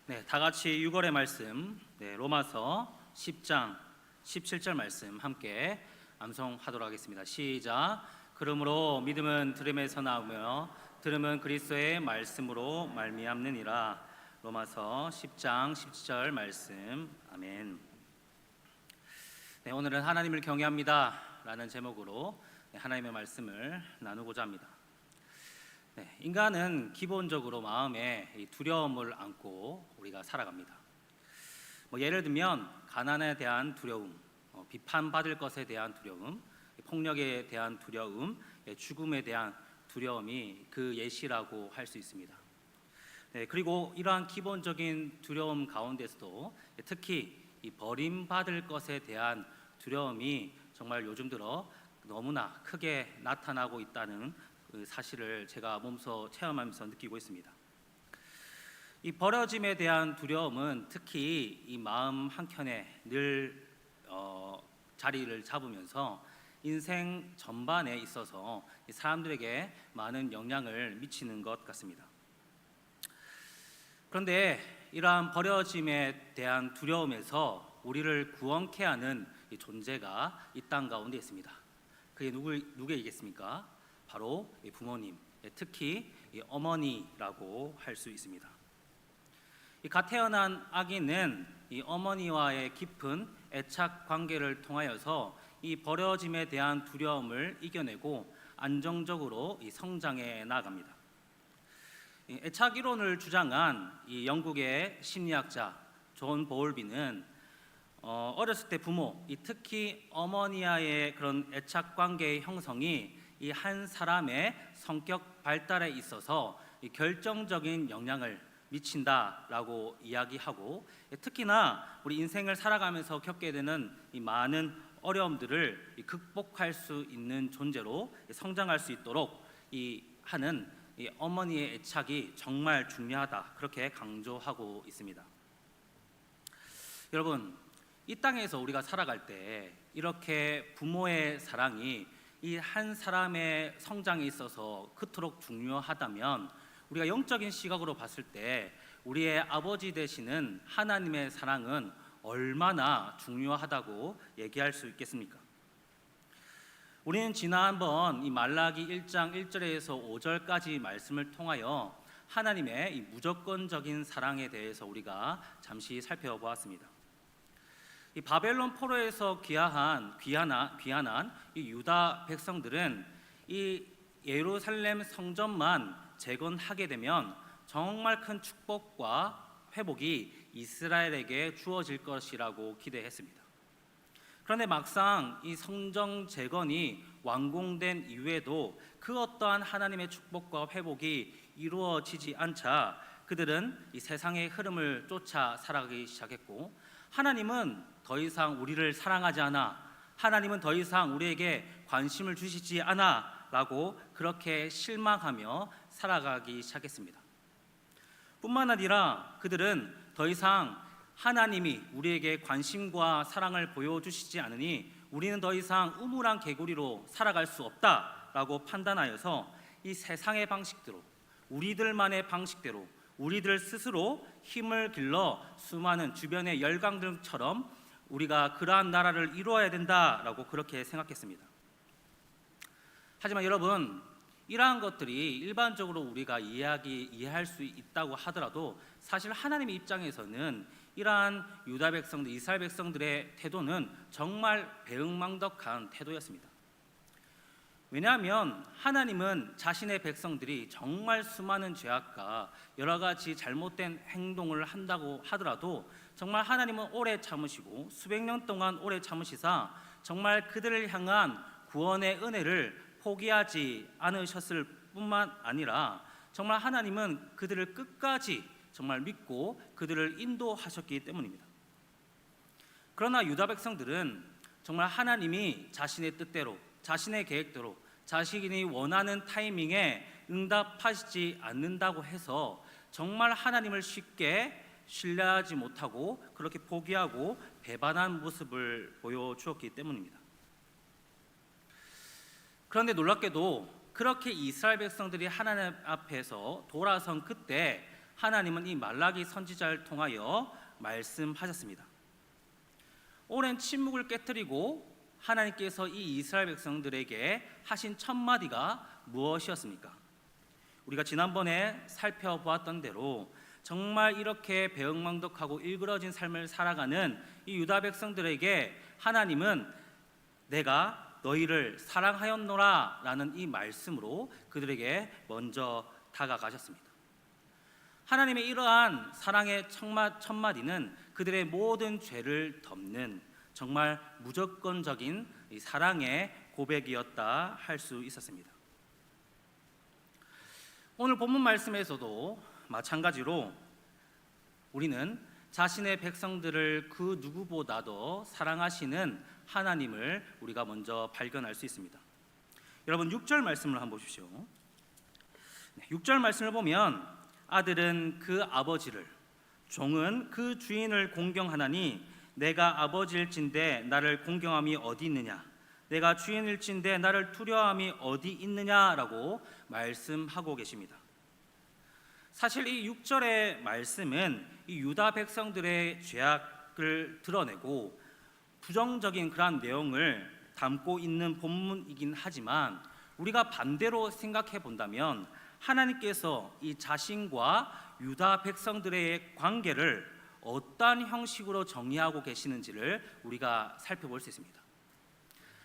네, 다 같이 6월의 말씀, 로마서 10장 17절 말씀 함께 암송하도록 하겠습니다. 시작. 그러므로 믿음은 들음에서 나오며 들음은 그리스도의 말씀으로 말미암느니라. 로마서 10장 17절 말씀. 아멘. 네, 오늘은 하나님을 경외합니다 라는 제목으로 하나님의 말씀을 나누고자 합니다. 네, 인간은 기본적으로 마음에 두려움을 안고 우리가 살아갑니다. 예를 들면 가난에 대한 두려움, 비판받을 것에 대한 두려움, 폭력에 대한 두려움, 죽음에 대한 두려움이 그 예시라고 할 수 있습니다. 네, 그리고 이러한 기본적인 두려움 가운데서도 특히 이 버림받을 것에 대한 두려움이 정말 요즘 들어 너무나 크게 나타나고 있다는 그 사실을 제가 몸소 체험하면서 느끼고 있습니다. 이 버려짐에 대한 두려움은 특히 이 마음 한켠에 늘 자리를 잡으면서 인생 전반에 있어서 사람들에게 많은 영향을 미치는 것 같습니다. 그런데 이러한 버려짐에 대한 두려움에서 우리를 구원케 하는 이 존재가 이 땅 가운데 있습니다. 그게 누구이겠습니까? 바로 부모님, 특히 어머니라고 할 수 있습니다. 갓 태어난 아기는 이 어머니와의 깊은 애착 관계를 통하여서 이 버려짐에 대한 두려움을 이겨내고 안정적으로 성장해 나갑니다. 애착 이론을 주장한 이 영국의 심리학자 존 보울비는 어렸을 때 부모, 특히 어머니와의 그런 애착 관계의 형성이 이 한 사람의 성격 발달에 있어서 결정적인 영향을 미친다라고 이야기하고, 특히나 우리 인생을 살아가면서 겪게 되는 이 많은 어려움들을 극복할 수 있는 존재로 성장할 수 있도록 하는 이 어머니의 애착이 정말 중요하다, 그렇게 강조하고 있습니다. 여러분, 이 땅에서 우리가 살아갈 때 이렇게 부모의 사랑이 이 한 사람의 성장에 있어서 그토록 중요하다면, 우리가 영적인 시각으로 봤을 때 우리의 아버지 되시는 하나님의 사랑은 얼마나 중요하다고 얘기할 수 있겠습니까? 우리는 지난번 이 말라기 1장 1절에서 5절까지 말씀을 통하여 하나님의 이 무조건적인 사랑에 대해서 우리가 잠시 살펴보았습니다. 이 바벨론 포로에서 귀환한 이 유다 백성들은 이 예루살렘 성전만 재건하게 되면 정말 큰 축복과 회복이 이스라엘에게 주어질 것이라고 기대했습니다. 그런데 막상 이 성전 재건이 완공된 이후에도 그 어떠한 하나님의 축복과 회복이 이루어지지 않자 그들은 이 세상의 흐름을 쫓아 살아가기 시작했고, 하나님은 더 이상 우리를 사랑하지 않아, 하나님은 더 이상 우리에게 관심을 주시지 않아 라고 그렇게 실망하며 살아가기 시작했습니다. 뿐만 아니라 그들은 더 이상 하나님이 우리에게 관심과 사랑을 보여주시지 않으니 우리는 더 이상 우물한 개구리로 살아갈 수 없다라고 판단하여서 이 세상의 방식대로, 우리들만의 방식대로 우리들 스스로 힘을 길러 수많은 주변의 열강들처럼 우리가 그러한 나라를 이루어야 된다라고 그렇게 생각했습니다. 하지만 여러분, 이러한 것들이 일반적으로 우리가 이해할 수 있다고 하더라도 사실 하나님의 입장에서는 이러한 유다 백성들, 이스라엘 백성들의 태도는 정말 배은망덕한 태도였습니다. 왜냐하면 하나님은 자신의 백성들이 정말 수많은 죄악과 여러 가지 잘못된 행동을 한다고 하더라도 정말 하나님은 오래 참으시고 수백 년 동안 오래 참으시사 정말 그들을 향한 구원의 은혜를 포기하지 않으셨을 뿐만 아니라 정말 하나님은 그들을 끝까지 정말 믿고 그들을 인도하셨기 때문입니다. 그러나 유다 백성들은 정말 하나님이 자신의 뜻대로, 자신의 계획대로, 자신이 원하는 타이밍에 응답하시지 않는다고 해서 정말 하나님을 쉽게 신뢰하지 못하고 그렇게 포기하고 배반한 모습을 보여주었기 때문입니다. 그런데 놀랍게도 그렇게 이스라엘 백성들이 하나님 앞에서 돌아선 그때 하나님은 이 말라기 선지자를 통하여 말씀하셨습니다. 오랜 침묵을 깨뜨리고 하나님께서 이 이스라엘 백성들에게 하신 첫 마디가 무엇이었습니까? 우리가 지난번에 살펴보았던 대로 정말 이렇게 배은망덕하고 일그러진 삶을 살아가는 이 유다 백성들에게 하나님은 내가 너희를 사랑하였노라 라는 이 말씀으로 그들에게 먼저 다가가셨습니다. 하나님의 이러한 사랑의 첫 마디는 그들의 모든 죄를 덮는 정말 무조건적인 이 사랑의 고백이었다 할 수 있었습니다. 오늘 본문 말씀에서도 마찬가지로 우리는 자신의 백성들을 그 누구보다도 사랑하시는 하나님을 우리가 먼저 발견할 수 있습니다. 여러분 6절 말씀을 한번 보십시오. 6절 말씀을 보면 아들은 그 아버지를, 종은 그 주인을 공경하나니 내가 아버지일진데 나를 공경함이 어디 있느냐, 내가 주인일진데 나를 두려워함이 어디 있느냐라고 말씀하고 계십니다. 사실 이 6절의 말씀은 이 유다 백성들의 죄악을 드러내고 부정적인 그러한 내용을 담고 있는 본문이긴 하지만 우리가 반대로 생각해 본다면 하나님께서 이 자신과 유다 백성들의 관계를 어떠한 형식으로 정의하고 계시는지를 우리가 살펴볼 수 있습니다.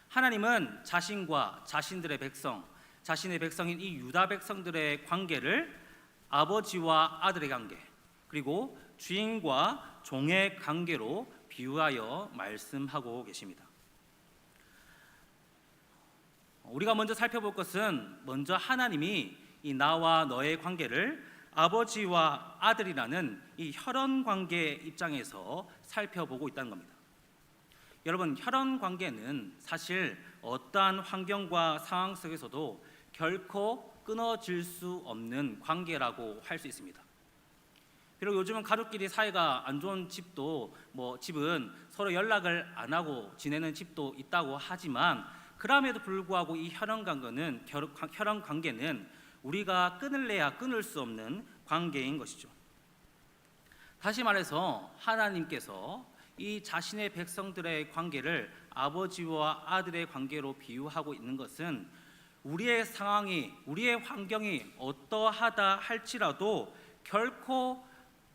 하나님은 자신과 자신들의 백성, 자신의 백성인 이 유다 백성들의 관계를 아버지와 아들의 관계, 그리고 주인과 종의 관계로 비유하여 말씀하고 계십니다. 우리가 먼저 살펴볼 것은 먼저 하나님이 이 나와 너의 관계를 아버지와 아들이라는 이 혈연 관계 입장에서 살펴보고 있다는 겁니다. 여러분, 혈연 관계는 사실 어떠한 환경과 상황 속에서도 결코 끊어질 수 없는 관계라고 할 수 있습니다. 비록 요즘은 가족끼리 사이가 안 좋은 집은 서로 연락을 안 하고 지내는 집도 있다고 하지만 그럼에도 불구하고 이 혈연 관계는 우리가 끊을래야 끊을 수 없는 관계인 것이죠. 다시 말해서 하나님께서 이 자신의 백성들의 관계를 아버지와 아들의 관계로 비유하고 있는 것은 우리의 상황이, 우리의 환경이 어떠하다 할지라도 결코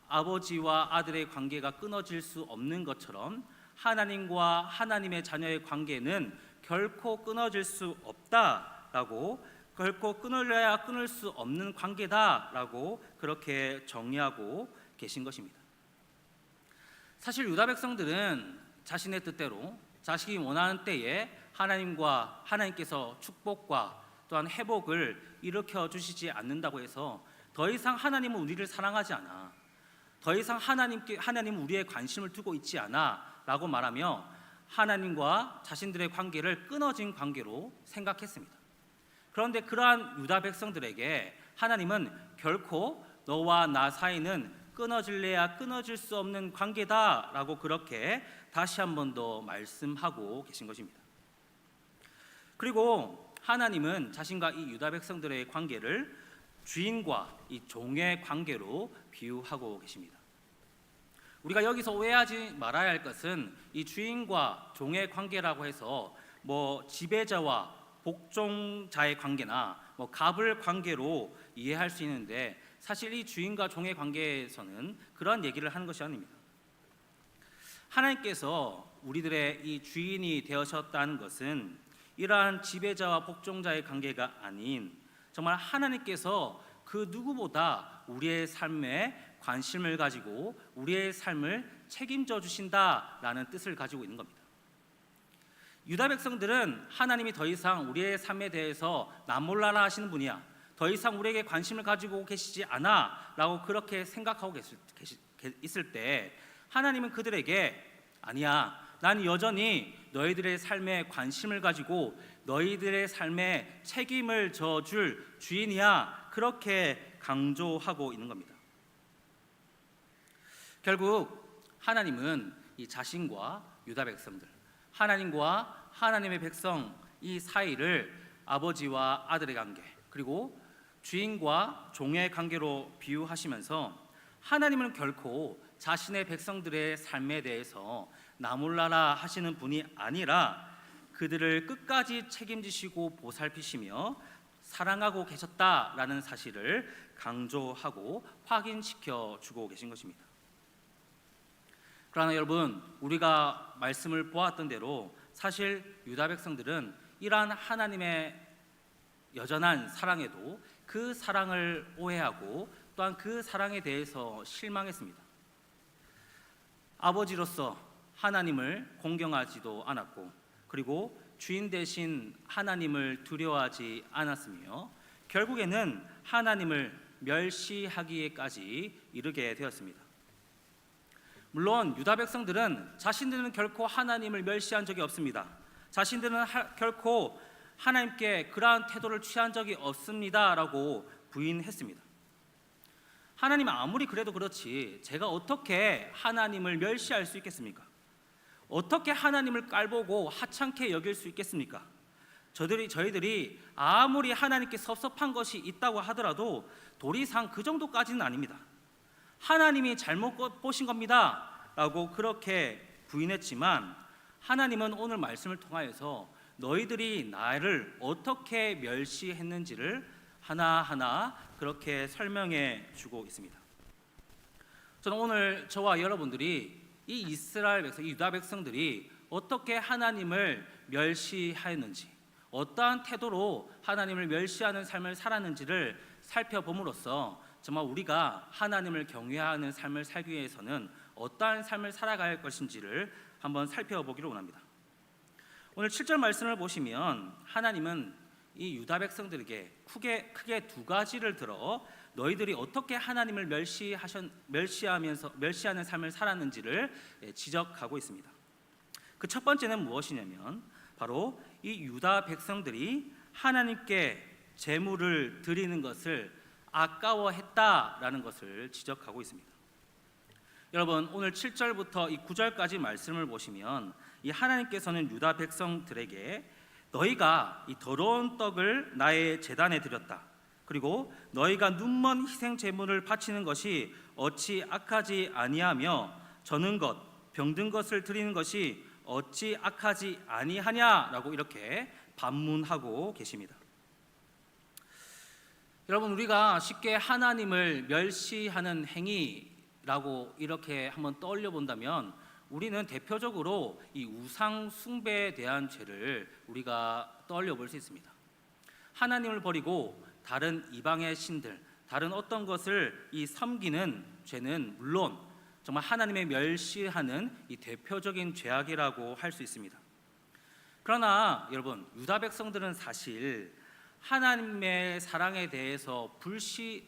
아버지와 아들의 관계가 끊어질 수 없는 것처럼 하나님과 하나님의 자녀의 관계는 결코 끊어질 수 없다라고, 결코 끊으려야 끊을 수 없는 관계다라고 그렇게 정의하고 계신 것입니다. 사실 유다 백성들은 자신의 뜻대로 자신이 원하는 때에 하나님께서 축복과 또한 회복을 일으켜 주시지 않는다고 해서 더 이상 하나님은 우리를 사랑하지 않아, 더 이상 하나님은 우리의 관심을 두고 있지 않아 라고 말하며 하나님과 자신들의 관계를 끊어진 관계로 생각했습니다. 그런데 그러한 유다 백성들에게 하나님은 결코 너와 나 사이는 끊어질래야 끊어질 수 없는 관계다라고 그렇게 다시 한 번 더 말씀하고 계신 것입니다. 그리고 하나님은 자신과 이 유다 백성들의 관계를 주인과 이 종의 관계로 비유하고 계십니다. 우리가 여기서 오해하지 말아야 할 것은 이 주인과 종의 관계라고 해서 지배자와 복종자의 관계나 갑을 관계로 이해할 수 있는데 사실 이 주인과 종의 관계에서는 그런 얘기를 하는 것이 아닙니다. 하나님께서 우리들의 이 주인이 되어셨다는 것은 이러한 지배자와 복종자의 관계가 아닌 정말 하나님께서 그 누구보다 우리의 삶에 관심을 가지고 우리의 삶을 책임져 주신다라는 뜻을 가지고 있는 겁니다. 유다 백성들은 하나님이 더 이상 우리의 삶에 대해서 남몰라라 하시는 분이야, 더 이상 우리에게 관심을 가지고 계시지 않아 라고 그렇게 생각하고 있을 때 하나님은 그들에게 아니야, 난 여전히 너희들의 삶에 관심을 가지고 너희들의 삶에 책임을 져줄 주인이야, 그렇게 강조하고 있는 겁니다. 결국 하나님은 이 자신과 유다 백성들, 하나님과 하나님의 백성 이 사이를 아버지와 아들의 관계, 그리고 주인과 종의 관계로 비유하시면서 하나님은 결코 자신의 백성들의 삶에 대해서 나 몰라라 하시는 분이 아니라 그들을 끝까지 책임지시고 보살피시며 사랑하고 계셨다라는 사실을 강조하고 확인시켜 주고 계신 것입니다. 그러나 여러분, 우리가 말씀을 보았던 대로 사실 유다 백성들은 이러한 하나님의 여전한 사랑에도 그 사랑을 오해하고 또한 그 사랑에 대해서 실망했습니다. 아버지로서 하나님을 공경하지도 않았고, 그리고 주인 대신 하나님을 두려워하지 않았으며 결국에는 하나님을 멸시하기에까지 이르게 되었습니다. 물론 유다 백성들은 자신들은 결코 하나님을 멸시한 적이 없습니다. 자신들은 결코 하나님께 그러한 태도를 취한 적이 없습니다라고 부인했습니다. 하나님 아무리 그래도 그렇지 제가 어떻게 하나님을 멸시할 수 있겠습니까? 어떻게 하나님을 깔보고 하찮게 여길 수 있겠습니까? 저희들이 아무리 하나님께 섭섭한 것이 있다고 하더라도 도리상 그 정도까지는 아닙니다. 하나님이 잘못 보신 겁니다 라고 그렇게 부인했지만, 하나님은 오늘 말씀을 통하여서 너희들이 나를 어떻게 멸시했는지를 하나하나 그렇게 설명해 주고 있습니다. 저는 오늘 저와 여러분들이 이 이스라엘 백성, 이 유다 백성들이 어떻게 하나님을 멸시하였는지, 어떠한 태도로 하나님을 멸시하는 삶을 살았는지를 살펴봄으로써 정말 우리가 하나님을 경외하는 삶을 살기 위해서는 어떠한 삶을 살아갈 것인지를 한번 살펴보기를 원합니다. 오늘 7절 말씀을 보시면 하나님은 이 유다 백성들에게 크게 두 가지를 들어 너희들이 어떻게 하나님을 멸시하는 삶을 살았는지를 지적하고 있습니다. 그 첫 번째는 무엇이냐면 바로 이 유다 백성들이 하나님께 제물을 드리는 것을 아까워했다라는 것을 지적하고 있습니다. 여러분, 오늘 7절부터 이 9절까지 말씀을 보시면 이 하나님께서는 유다 백성들에게 너희가 이 더러운 떡을 나의 제단에 드렸다, 그리고 너희가 눈먼 희생 제물을 바치는 것이 어찌 악하지 아니하며 저는 것 병든 것을 드리는 것이 어찌 악하지 아니하냐라고 이렇게 반문하고 계십니다. 여러분, 우리가 쉽게 하나님을 멸시하는 행위라고 이렇게 한번 떠올려 본다면 우리는 대표적으로 이 우상 숭배에 대한 죄를 우리가 떠올려 볼 수 있습니다. 하나님을 버리고 다른 이방의 신들, 다른 어떤 것을 이 섬기는 죄는 물론 정말 하나님의 멸시하는 이 대표적인 죄악이라고 할 수 있습니다. 그러나 여러분, 유다 백성들은 사실 하나님의 사랑에 대해서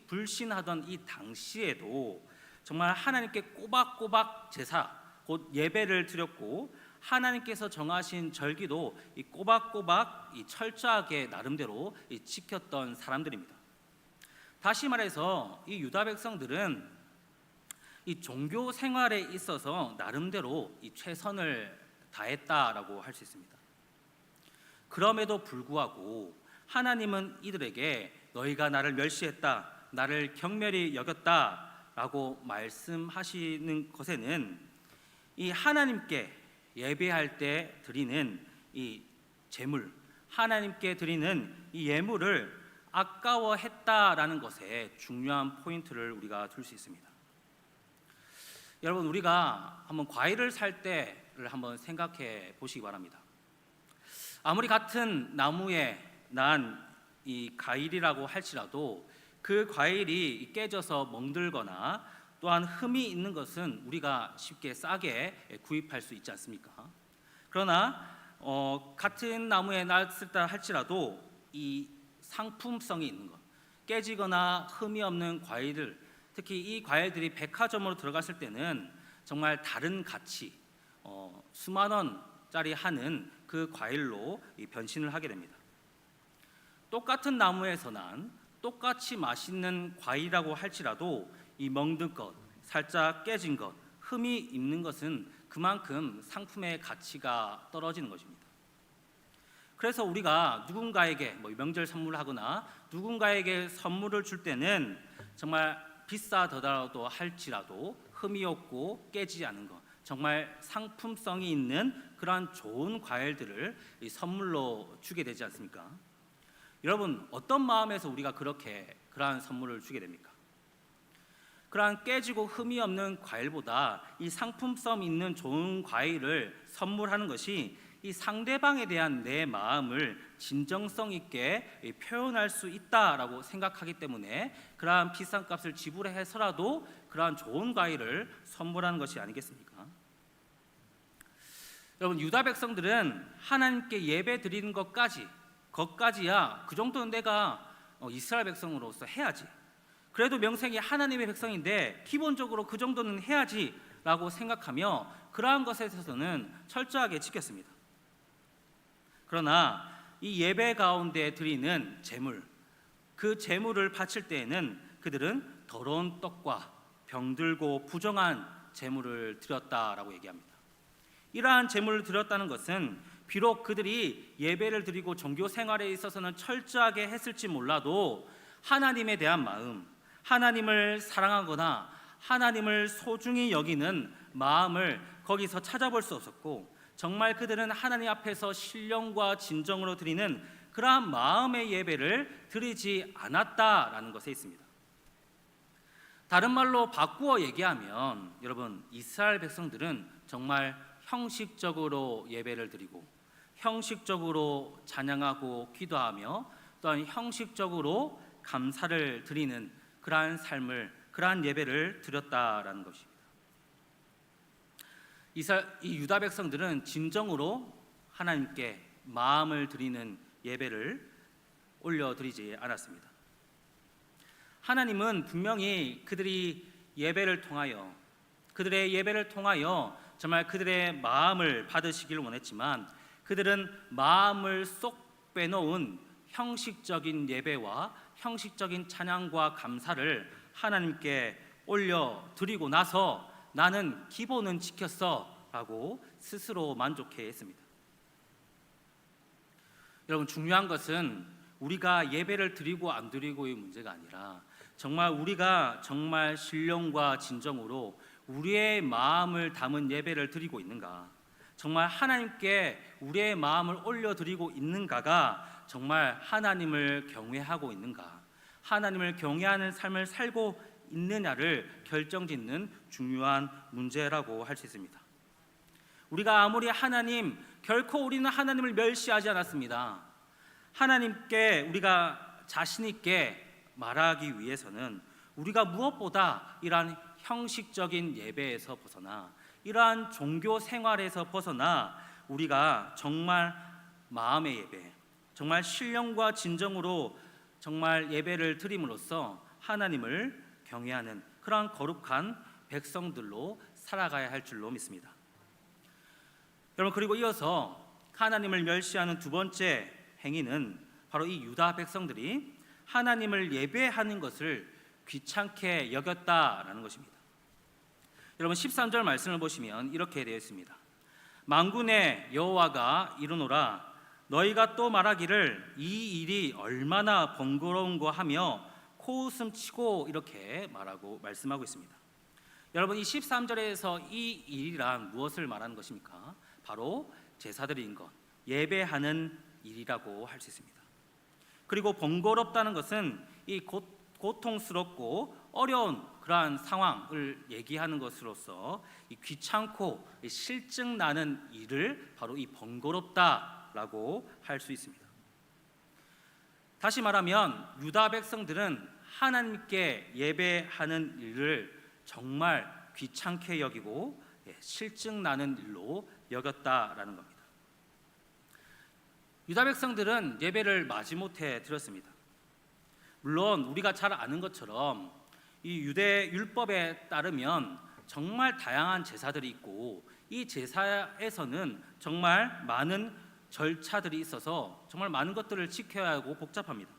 불신하던 이 당시에도 정말 하나님께 꼬박꼬박 제사, 곧 예배를 드렸고 하나님께서 정하신 절기도 이 꼬박꼬박 이 철저하게 나름대로 지켰던 사람들입니다. 다시 말해서 이 유다 백성들은 이 종교 생활에 있어서 나름대로 이 최선을 다했다라고 할 수 있습니다. 그럼에도 불구하고 하나님은 이들에게 너희가 나를 멸시했다, 나를 경멸히 여겼다라고 말씀하시는 것에는 이 하나님께 예배할 때 드리는 이 제물, 하나님께 드리는 이 예물을 아까워했다라는 것에 중요한 포인트를 우리가 둘 수 있습니다. 여러분, 우리가 한번 과일을 살 때를 한번 생각해 보시기 바랍니다. 아무리 같은 나무에 난 이 과일이라고 할지라도 그 과일이 깨져서 멍들거나 또한 흠이 있는 것은 우리가 쉽게 싸게 구입할 수 있지 않습니까? 그러나 같은 나무에 났다 할지라도 이 상품성이 있는 것, 깨지거나 흠이 없는 과일들, 특히 이 과일들이 백화점으로 들어갔을 때는 정말 다른 가치, 수만 원짜리 하는 그 과일로 변신을 하게 됩니다. 똑같은 나무에서 난 똑같이 맛있는 과일이라고 할지라도 이 멍든 것, 살짝 깨진 것, 흠이 있는 것은 그만큼 상품의 가치가 떨어지는 것입니다. 그래서 우리가 누군가에게 명절 선물을 하거나 누군가에게 선물을 줄 때는 정말 비싸더라도 할지라도 흠이 없고 깨지지 않은 것, 정말 상품성이 있는 그러한 좋은 과일들을 이 선물로 주게 되지 않습니까? 여러분, 어떤 마음에서 우리가 그러한 선물을 주게 됩니까? 그러한 깨지고 흠이 없는 과일보다 이 상품성 있는 좋은 과일을 선물하는 것이 이 상대방에 대한 내 마음을 진정성 있게 표현할 수 있다라고 생각하기 때문에 그러한 비싼 값을 지불해서라도 그러한 좋은 과일을 선물하는 것이 아니겠습니까? 여러분, 유다 백성들은 하나님께 예배 드리는 것까지야 그 정도는 내가 이스라엘 백성으로서 해야지, 그래도 명색이 하나님의 백성인데 기본적으로 그 정도는 해야지라고 생각하며 그러한 것에 있어서는 철저하게 지켰습니다. 그러나 이 예배 가운데 드리는 제물, 그 제물을 바칠 때에는 그들은 더러운 떡과 병들고 부정한 제물을 드렸다라고 얘기합니다. 이러한 제물을 드렸다는 것은 비록 그들이 예배를 드리고 종교 생활에 있어서는 철저하게 했을지 몰라도 하나님에 대한 마음, 하나님을 사랑하거나 하나님을 소중히 여기는 마음을 거기서 찾아볼 수 없었고, 정말 그들은 하나님 앞에서 신령과 진정으로 드리는 그러한 마음의 예배를 드리지 않았다라는 것에 있습니다. 다른 말로 바꾸어 얘기하면, 여러분, 이스라엘 백성들은 정말 형식적으로 예배를 드리고 형식적으로 찬양하고 기도하며 또한 형식적으로 감사를 드리는 그러한 삶을, 그러한 예배를 드렸다라는 것입니다. 이 유다 백성들은 진정으로 하나님께 마음을 드리는 예배를 올려드리지 않았습니다. 하나님은 분명히 그들의 예배를 통하여 정말 그들의 마음을 받으시기를 원했지만, 그들은 마음을 쏙 빼놓은 형식적인 예배와 형식적인 찬양과 감사를 하나님께 올려드리고 나서 나는 기본은 지켰어 라고 스스로 만족해 했습니다. 여러분, 중요한 것은 우리가 예배를 드리고 안 드리고의 문제가 아니라 정말 우리가 정말 신령과 진정으로 우리의 마음을 담은 예배를 드리고 있는가, 정말 하나님께 우리의 마음을 올려드리고 있는가가 정말 하나님을 경외하고 있는가, 하나님을 경외하는 삶을 살고 있느냐를 결정짓는 중요한 문제라고 할 수 있습니다. 우리가 아무리 결코 우리는 하나님을 멸시하지 않았습니다. 하나님께 우리가 자신 있게 말하기 위해서는 우리가 무엇보다 이러한 형식적인 예배에서 벗어나 이러한 종교 생활에서 벗어나 우리가 정말 마음의 예배, 정말 신령과 진정으로 정말 예배를 드림으로써 하나님을 경외하는 그러한 거룩한 백성들로 살아가야 할 줄로 믿습니다. 여러분, 그리고 이어서 하나님을 멸시하는 두 번째 행위는 바로 이 유다 백성들이 하나님을 예배하는 것을 귀찮게 여겼다라는 것입니다. 여러분, 13절 말씀을 보시면 이렇게 되어 있습니다. 만군의 여호와가 이르노라, 너희가 또 말하기를 이 일이 얼마나 번거로운고 하며 코웃음 치고 이렇게 말씀하고 있습니다. 여러분, 이 13절에서 이 일이란 무엇을 말하는 것입니까? 바로 제사드리는 것, 예배하는 일이라고 할 수 있습니다. 그리고 번거롭다는 것은 이 고통스럽고 어려운 그러한 상황을 얘기하는 것으로서 이 귀찮고 실증 나는 일을 바로 이 번거롭다라고 할 수 있습니다. 다시 말하면 유다 백성들은 하나님께 예배하는 일을 정말 귀찮게 여기고 실증 나는 일로 여겼다라는 겁니다. 유다 백성들은 예배를 마지못해 드렸습니다. 물론 우리가 잘 아는 것처럼 이 유대 율법에 따르면 정말 다양한 제사들이 있고 이 제사에서는 정말 많은 절차들이 있어서 정말 많은 것들을 지켜야 하고 복잡합니다.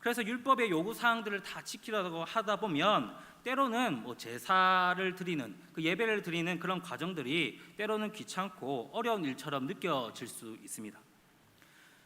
그래서 율법의 요구 사항들을 다 지키려고 하다 보면 때로는 제사를 드리는 그 예배를 드리는 그런 과정들이 때로는 귀찮고 어려운 일처럼 느껴질 수 있습니다.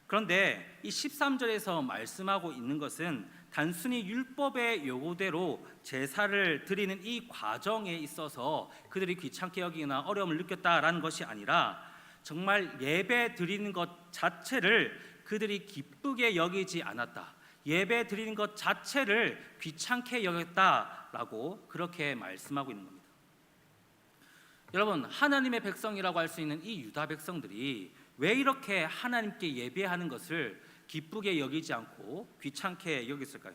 그런데 이 13절에서 말씀하고 있는 것은 단순히 율법의 요구대로 제사를 드리는 이 과정에 있어서 그들이 귀찮게 여기거나 어려움을 느꼈다라는 것이 아니라 정말 예배 드리는 것 자체를 그들이 기쁘게 여기지 않았다. 예배 드리는 것 자체를 귀찮게 여겼다라고 그렇게 말씀하고 있는 겁니다. 여러분, 하나님의 백성이라고 할 수 있는 이 유다 백성들이 왜 이렇게 하나님께 예배하는 것을 기쁘게 여기지 않고 귀찮게 여겼을까요?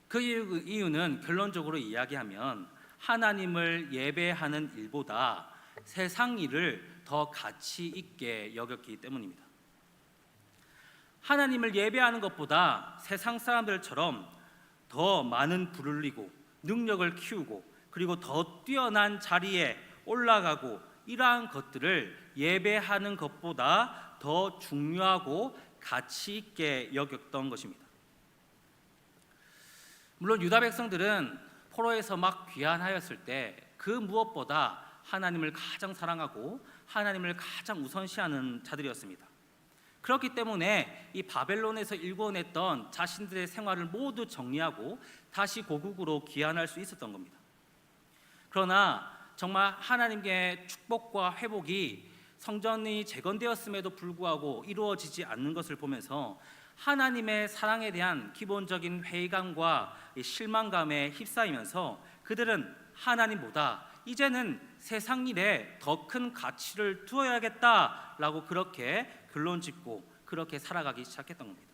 그 이유는 결론적으로 이야기하면 하나님을 예배하는 일보다 세상 일을 더 가치 있게 여겼기 때문입니다. 하나님을 예배하는 것보다 세상 사람들처럼 더 많은 부를 누리고 능력을 키우고 그리고 더 뛰어난 자리에 올라가고 이러한 것들을 예배하는 것보다 더 중요하고 가치 있게 여겼던 것입니다. 물론 유다 백성들은 포로에서 막 귀환하였을 때 그 무엇보다 하나님을 가장 사랑하고 하나님을 가장 우선시하는 자들이었습니다. 그렇기 때문에 이 바벨론에서 일궈냈던 자신들의 생활을 모두 정리하고 다시 고국으로 귀환할 수 있었던 겁니다. 그러나 정말 하나님께 축복과 회복이 성전이 재건되었음에도 불구하고 이루어지지 않는 것을 보면서 하나님의 사랑에 대한 기본적인 회의감과 실망감에 휩싸이면서 그들은 하나님보다 이제는 세상 일에 더 큰 가치를 두어야겠다라고 그렇게 결론짓고 그렇게 살아가기 시작했던 겁니다.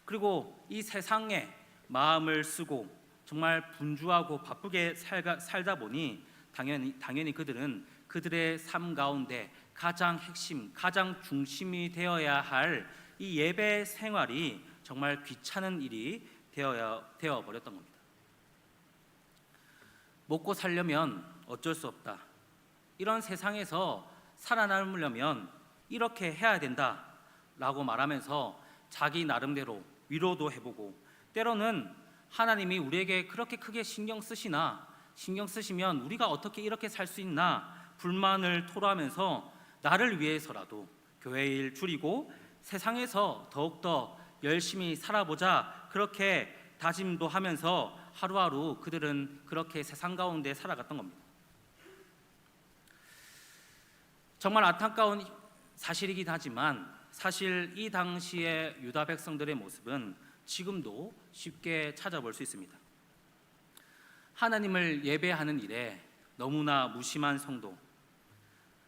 그리고 이 세상에 마음을 쓰고 정말 분주하고 바쁘게 살다 보니 당연히 그들은 그들의 삶 가운데 가장 핵심, 가장 중심이 되어야 할 이 예배 생활이 정말 귀찮은 일이 되어 버렸던 겁니다. 먹고 살려면 어쩔 수 없다. 이런 세상에서 살아남으려면 이렇게 해야 된다라고 말하면서 자기 나름대로 위로도 해보고 때로는 하나님이 우리에게 그렇게 크게 신경 쓰시면 우리가 어떻게 이렇게 살 수 있나 불만을 토로하면서 나를 위해서라도 교회 일 줄이고 세상에서 더욱더 열심히 살아보자 그렇게 다짐도 하면서 하루하루 그들은 그렇게 세상 가운데 살아갔던 겁니다. 정말 안타까운 사실이긴 하지만 사실 이 당시의 유다 백성들의 모습은 지금도 쉽게 찾아볼 수 있습니다. 하나님을 예배하는 일에 너무나 무심한 성도,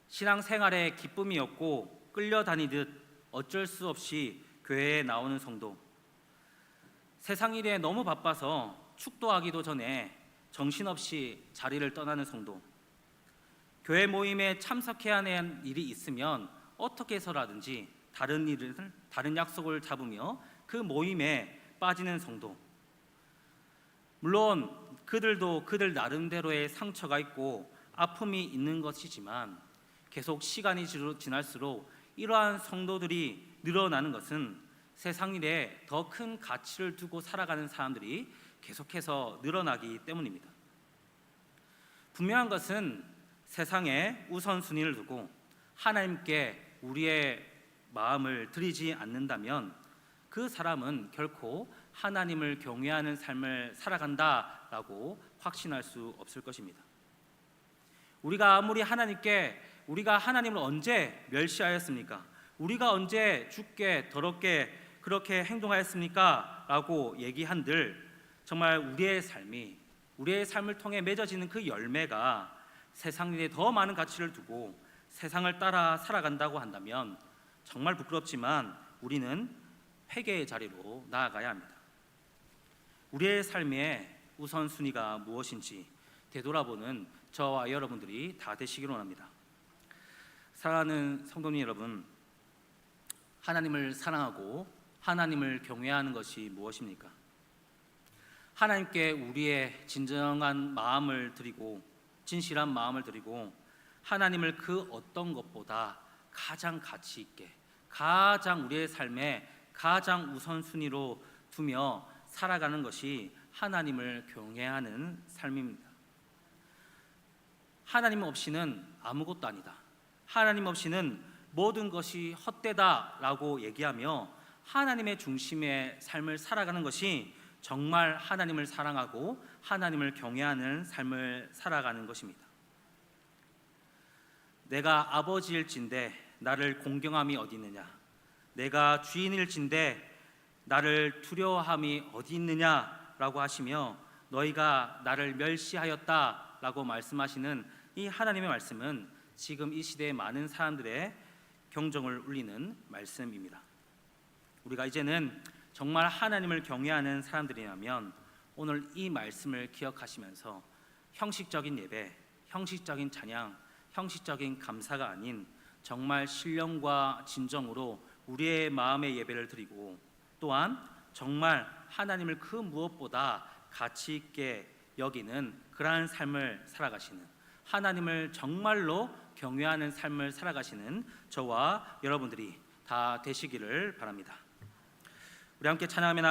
신앙생활에 기쁨이 없고 끌려다니듯 어쩔 수 없이 교회에 나오는 성도, 세상 일에 너무 바빠서 축도하기도 전에 정신없이 자리를 떠나는 성도, 교회 모임에 참석해야 하는 일이 있으면 어떻게 해서라든지 다른 약속을 잡으며 그 모임에 빠지는 성도. 물론 그들도 그들 나름대로의 상처가 있고 아픔이 있는 것이지만 계속 시간이 지날수록 이러한 성도들이 늘어나는 것은 세상 일에 더 큰 가치를 두고 살아가는 사람들이 계속해서 늘어나기 때문입니다. 분명한 것은 세상에 우선순위를 두고 하나님께 우리의 마음을 드리지 않는다면 그 사람은 결코 하나님을 경외하는 삶을 살아간다라고 확신할 수 없을 것입니다. 우리가 아무리 우리가 하나님을 언제 멸시하였습니까? 우리가 언제 죽게 더럽게 그렇게 행동하였습니까? 라고 얘기한들 정말 우리의 삶을 통해 맺어지는 그 열매가 세상 일에 더 많은 가치를 두고 세상을 따라 살아간다고 한다면 정말 부끄럽지만 우리는 회개의 자리로 나아가야 합니다. 우리의 삶의 우선순위가 무엇인지 되돌아보는 저와 여러분들이 다 되시기를 원합니다. 사랑하는 성도님 여러분, 하나님을 사랑하고 하나님을 경외하는 것이 무엇입니까? 하나님께 우리의 진정한 마음을 드리고 진실한 마음을 드리고 하나님을 그 어떤 것보다 가장 가치 있게 가장 우리의 삶에 가장 우선순위로 두며 살아가는 것이 하나님을 경외하는 삶입니다. 하나님 없이는 아무것도 아니다. 하나님 없이는 모든 것이 헛되다라고 얘기하며 하나님의 중심의 삶을 살아가는 것이 정말 하나님을 사랑하고 하나님을 경외하는 삶을 살아가는 것입니다. 내가 아버지일진대 나를 공경함이 어디 있느냐? 내가 주인일진대 나를 두려워함이 어디 있느냐라고 하시며 너희가 나를 멸시하였다라고 말씀하시는 이 하나님의 말씀은 지금 이 시대의 많은 사람들의 경종을 울리는 말씀입니다. 우리가 이제는 정말 하나님을 경외하는 사람들이라면 오늘 이 말씀을 기억하시면서 형식적인 예배, 형식적인 찬양, 형식적인 감사가 아닌 정말 신령과 진정으로 우리의 마음의 예배를 드리고 또한 정말 하나님을 그 무엇보다 가치 있게 여기는 그러한 삶을 살아가시는, 하나님을 정말로 경외하는 삶을 살아가시는 저와 여러분들이 다 되시기를 바랍니다. 우리 함께 찬양하며